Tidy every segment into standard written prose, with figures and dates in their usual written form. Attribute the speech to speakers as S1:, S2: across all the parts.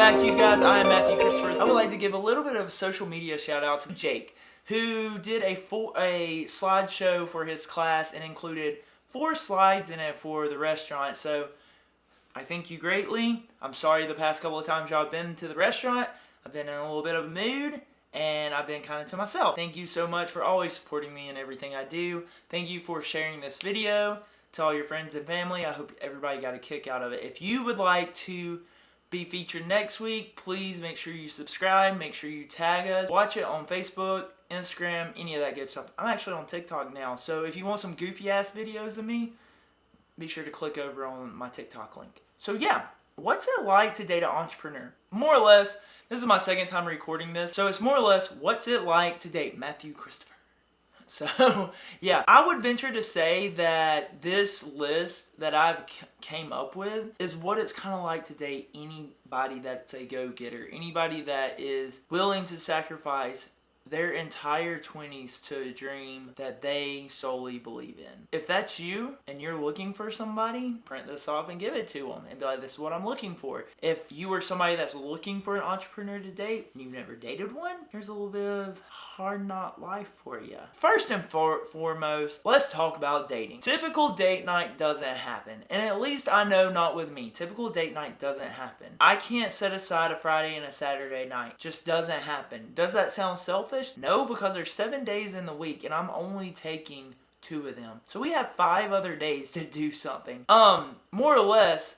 S1: back, you guys. I am Matthew Christopher. I would like to give a little bit of a social media shout out to Jake, who did a slideshow for his class and included 4 slides in it for the restaurant. So I thank you greatly. I'm sorry the past couple of times y'all been to the restaurant. I've been in a little bit of a mood and I've been kind of to myself. Thank you so much for always supporting me in everything I do. Thank you for sharing this video to all your friends and family. I hope everybody got a kick out of it. If you would like to be featured next week, please make sure you subscribe, make sure you tag us, watch it on Facebook, Instagram, any of that good stuff. I'm actually on TikTok now, so if you want some goofy ass videos of me, be sure to click over on my TikTok link. So yeah, what's it like to date an entrepreneur? More or less, this is my second time recording this, so it's more or less, what's it like to date Matthew Christopher? So, yeah, I would venture to say that this list that I've came up with is what it's kind of like to date anybody that's a go-getter. Anybody that is willing to sacrifice their entire 20s to a dream that they solely believe in. If that's you and you're looking for somebody, print this off and give it to them and be like, this is what I'm looking for. If you are somebody that's looking for an entrepreneur to date and you've never dated one, here's a little bit of hard knot life for you. First and foremost, let's talk about dating. Typical date night doesn't happen, and at least I know not with me. Typical date night doesn't happen. I can't set aside a Friday and a Saturday night. Just doesn't happen. Does that sound selfish? No, because there's 7 days in the week and I'm only taking 2 of them. So we have 5 other days to do something. More or less,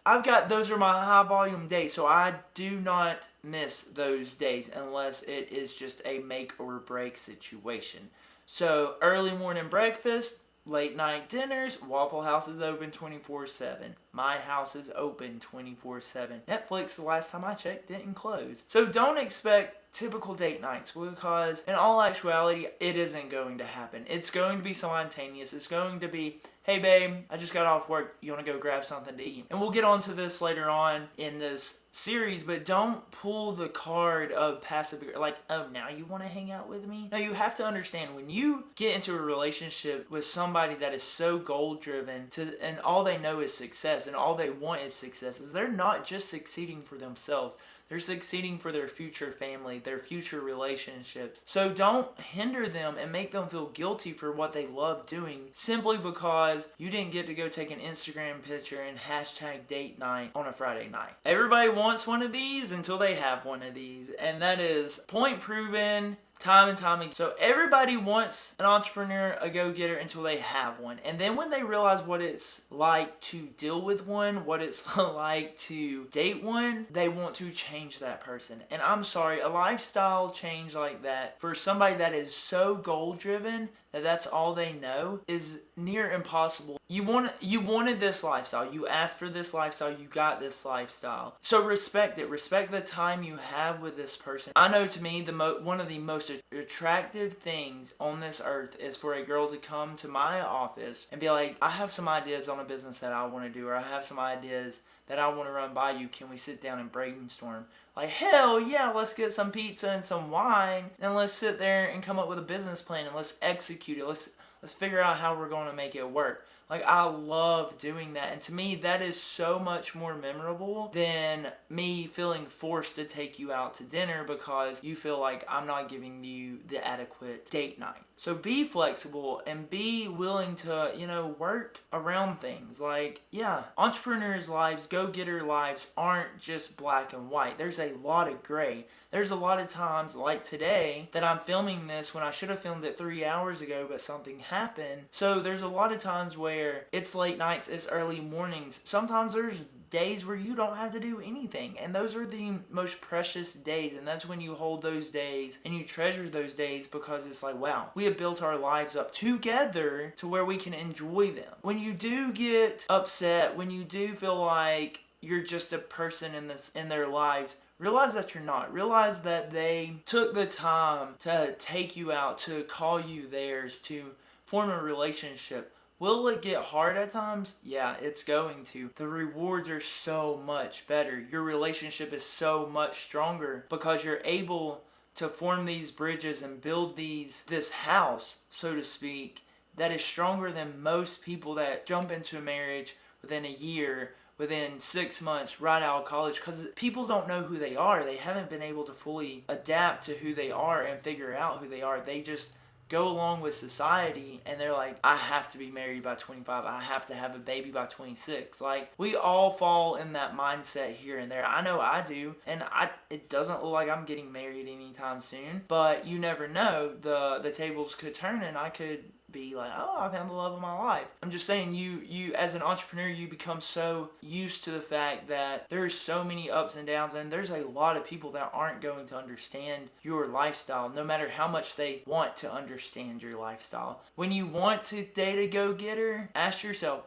S1: those are my high volume days, so I do not miss those days unless it is just a make or break situation. So early morning breakfast, late night dinners, Waffle House is open 24/7. My house is open 24/7. Netflix, the last time I checked, didn't close. So don't expect typical date nights, because in all actuality, it isn't going to happen. It's going to be spontaneous. It's going to be, hey babe, I just got off work. You want to go grab something to eat? And we'll get onto this later on in this series, but don't pull the card of passive, like, oh, now you want to hang out with me? No, you have to understand, when you get into a relationship with somebody that is so goal driven and all they know is success and all they want is success, is they're not just succeeding for themselves. They're succeeding for their future family, their future relationships. So don't hinder them and make them feel guilty for what they love doing simply because you didn't get to go take an Instagram picture and hashtag date night on a Friday night. Everybody wants one of these until they have one of these, and that is point proven. Time and time again. So everybody wants an entrepreneur, a go-getter, until they have one. And then when they realize what it's like to deal with one, what it's like to date one, they want to change that person. And I'm sorry, a lifestyle change like that for somebody that is so goal-driven that that's all they know is near impossible. You wanted this lifestyle. You asked for this lifestyle. You got this lifestyle. So respect it. Respect the time you have with this person. I know, to me, one of the most attractive things on this earth is for a girl to come to my office and be like, I have some ideas on a business that I want to do, or I have some ideas that I want to run by you. Can we sit down and brainstorm? Like, hell yeah, let's get some pizza and some wine and let's sit there and come up with a business plan and let's execute it. Let's figure out how we're going to make it work. Like, I love doing that. And to me, that is so much more memorable than me feeling forced to take you out to dinner because you feel like I'm not giving you the adequate date night. So be flexible and be willing to, work around things. Like, yeah, entrepreneurs' lives, go-getter lives aren't just black and white. There's a lot of gray. There's a lot of times, like today, that I'm filming this when I should have filmed it 3 hours ago, but something happened. So there's a lot of times where it's late nights, it's early mornings. Sometimes there's days where you don't have to do anything, and those are the most precious days, and that's when you hold those days and you treasure those days, because it's like, wow, we have built our lives up together to where we can enjoy them. When you do get upset, when you do feel like you're just a person in their lives, realize that you're not. Realize that they took the time to take you out, to call you theirs, to form a relationship. Will it get hard at times? Yeah, it's going to. The rewards are so much better. Your relationship is so much stronger because you're able to form these bridges and build this house, so to speak, that is stronger than most people that jump into a marriage within a year within 6 months right out of college, because people don't know who they are. They haven't been able to fully adapt to who they are and figure out who they are. They just go along with society, and they're like, I have to be married by 25, I have to have a baby by 26. Like, we all fall in that mindset here and there. I know I do, and it doesn't look like I'm getting married anytime soon, but you never know. The tables could turn, and I could be like, oh, I found the love of my life. I'm just saying, you as an entrepreneur, you become so used to the fact that there's so many ups and downs, and there's a lot of people that aren't going to understand your lifestyle, no matter how much they want to understand your lifestyle. When you want to date a go-getter, ask yourself,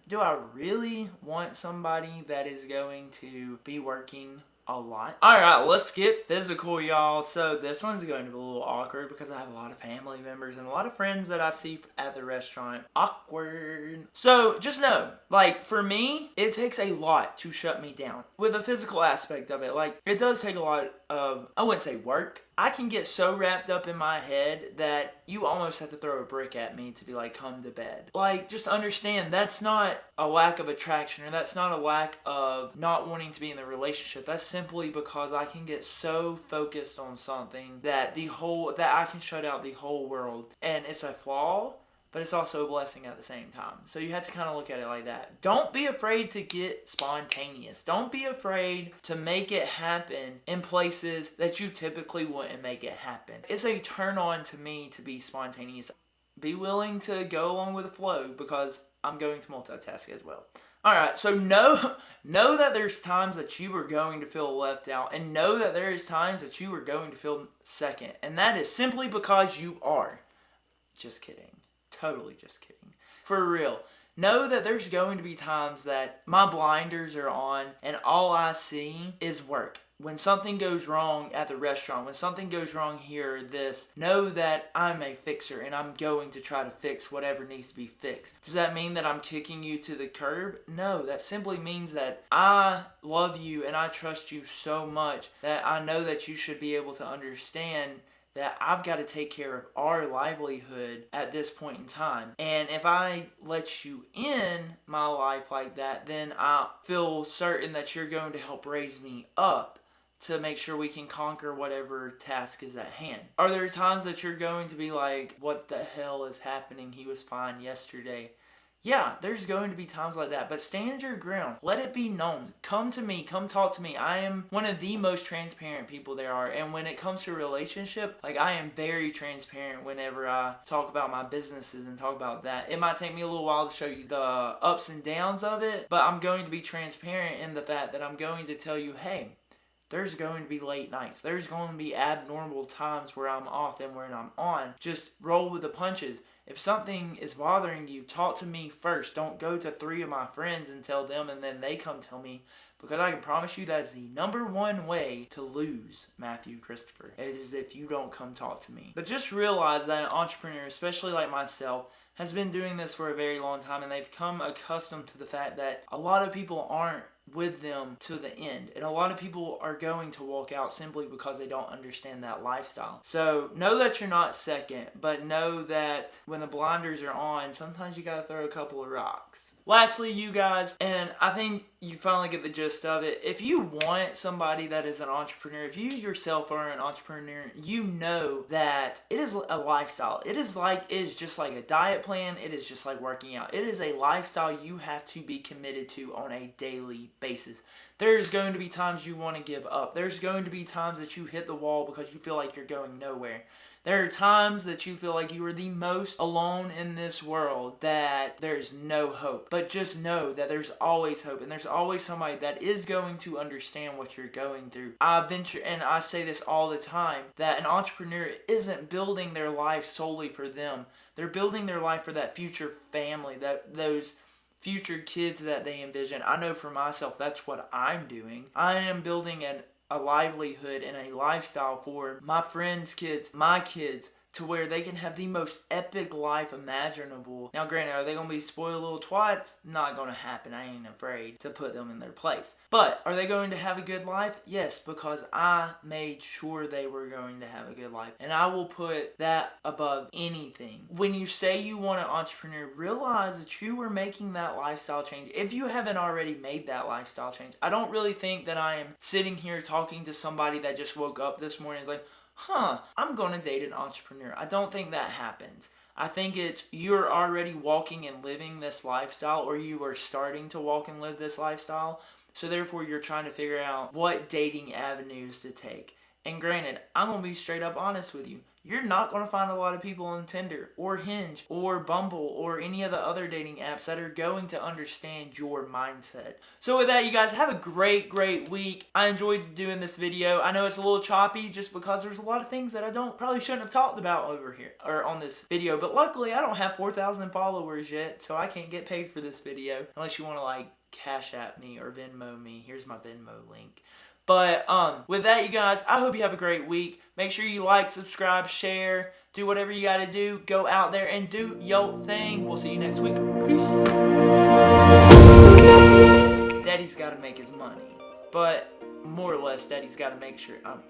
S1: do I really want somebody that is going to be working a lot? Alright, let's get physical, y'all. So this one's going to be a little awkward because I have a lot of family members and a lot of friends that I see at the restaurant. Awkward. So just know, like, for me, it takes a lot to shut me down. With the physical aspect of it, like, it does take a lot of, I wouldn't say work. I can get so wrapped up in my head that you almost have to throw a brick at me to be like, come to bed. Like, just understand, that's not a lack of attraction, or that's not a lack of not wanting to be in the relationship. That's simply because I can get so focused on something that I can shut out the whole world. And it's a flaw, but it's also a blessing at the same time. So you have to kind of look at it like that. Don't be afraid to get spontaneous. Don't be afraid to make it happen in places that you typically wouldn't make it happen. It's a turn on to me to be spontaneous. Be willing to go along with the flow, because I'm going to multitask as well. Alright, so know that there's times that you are going to feel left out, and know that there is times that you are going to feel second. And that is simply because you are. Just kidding. Totally just kidding. For real. Know that there's going to be times that my blinders are on and all I see is work. When something goes wrong at the restaurant, when something goes wrong here or this, know that I'm a fixer and I'm going to try to fix whatever needs to be fixed. Does that mean that I'm kicking you to the curb? No, that simply means that I love you and I trust you so much that I know that you should be able to understand that I've got to take care of our livelihood at this point in time. And if I let you in my life like that, then I feel certain that you're going to help raise me up to make sure we can conquer whatever task is at hand. Are there times that you're going to be like, what the hell is happening? He was fine yesterday. Yeah, there's going to be times like that, but stand your ground. Let it be known. Come to me. Come talk to me. I am one of the most transparent people there are, and when it comes to a relationship, like, I am very transparent whenever I talk about my businesses and talk about that. It might take me a little while to show you the ups and downs of it, but I'm going to be transparent in the fact that I'm going to tell you, hey, there's going to be late nights. There's going to be abnormal times where I'm off and where I'm on. Just roll with the punches. If something is bothering you, talk to me first. Don't go to 3 of my friends and tell them and then they come tell me, because I can promise you that's the number one way to lose Matthew Christopher, is if you don't come talk to me. But just realize that an entrepreneur, especially like myself, has been doing this for a very long time, and they've come accustomed to the fact that a lot of people aren't with them to the end, and a lot of people are going to walk out simply because they don't understand that lifestyle. So know that you're not second, but know that when the blinders are on, sometimes you gotta throw a couple of rocks. Lastly, you guys, and I think you finally get the gist of it, if you want somebody that is an entrepreneur, if you yourself are an entrepreneur, you know that it is a lifestyle. It is just like a diet plan. It is just like working out. It is a lifestyle you have to be committed to on a daily basis. There's going to be times you want to give up. There's going to be times that you hit the wall because you feel like you're going nowhere. There are times that you feel like you are the most alone in this world, that there's no hope. But just know that there's always hope, and there's always somebody that is going to understand what you're going through. I venture, and I say this all the time, that an entrepreneur isn't building their life solely for them. They're building their life for that future family, those future kids that they envision. I know for myself, that's what I'm doing. I am building a livelihood and a lifestyle for my friends' kids, my kids, to where they can have the most epic life imaginable. Now granted, are they going to be spoiled little twats? Not going to happen. I ain't afraid to put them in their place. But are they going to have a good life? Yes, because I made sure they were going to have a good life. And I will put that above anything. When you say you want an entrepreneur, realize that you are making that lifestyle change. If you haven't already made that lifestyle change, I don't really think that I am sitting here talking to somebody that just woke up this morning and is like, I'm going to date an entrepreneur. I don't think that happens. I think it's you're already walking and living this lifestyle, or you are starting to walk and live this lifestyle. So therefore, you're trying to figure out what dating avenues to take. And granted, I'm going to be straight up honest with you. You're not going to find a lot of people on Tinder or Hinge or Bumble or any of the other dating apps that are going to understand your mindset. So with that, you guys have a great week. I enjoyed doing this video. I know it's a little choppy just because there's a lot of things that I probably shouldn't have talked about over here or on this video. But luckily, I don't have 4,000 followers yet, so I can't get paid for this video unless you want to like Cash App me or Venmo me. Here's my Venmo link. But with that, you guys, I hope you have a great week. Make sure you like, subscribe, share, do whatever you got to do. Go out there and do your thing. We'll see you next week. Peace. Daddy's got to make his money. But more or less, Daddy's got to make sure I'm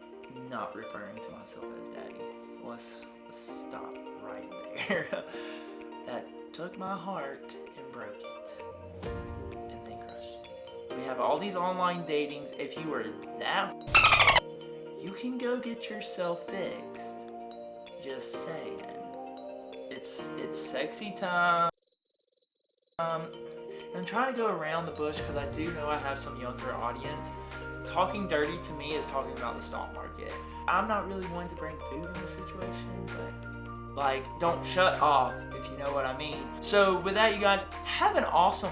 S1: not referring to myself as Daddy. Let's stop right there. That took my heart and broke it. We have all these online datings. If you are that, you can go get yourself fixed. Just saying. It's sexy time. I'm trying to go around the bush because I do know I have some younger audience. Talking dirty to me is talking about the stock market. I'm not really one to bring food in this situation, but like, don't shut off, if you know what I mean. So with that, you guys, have an awesome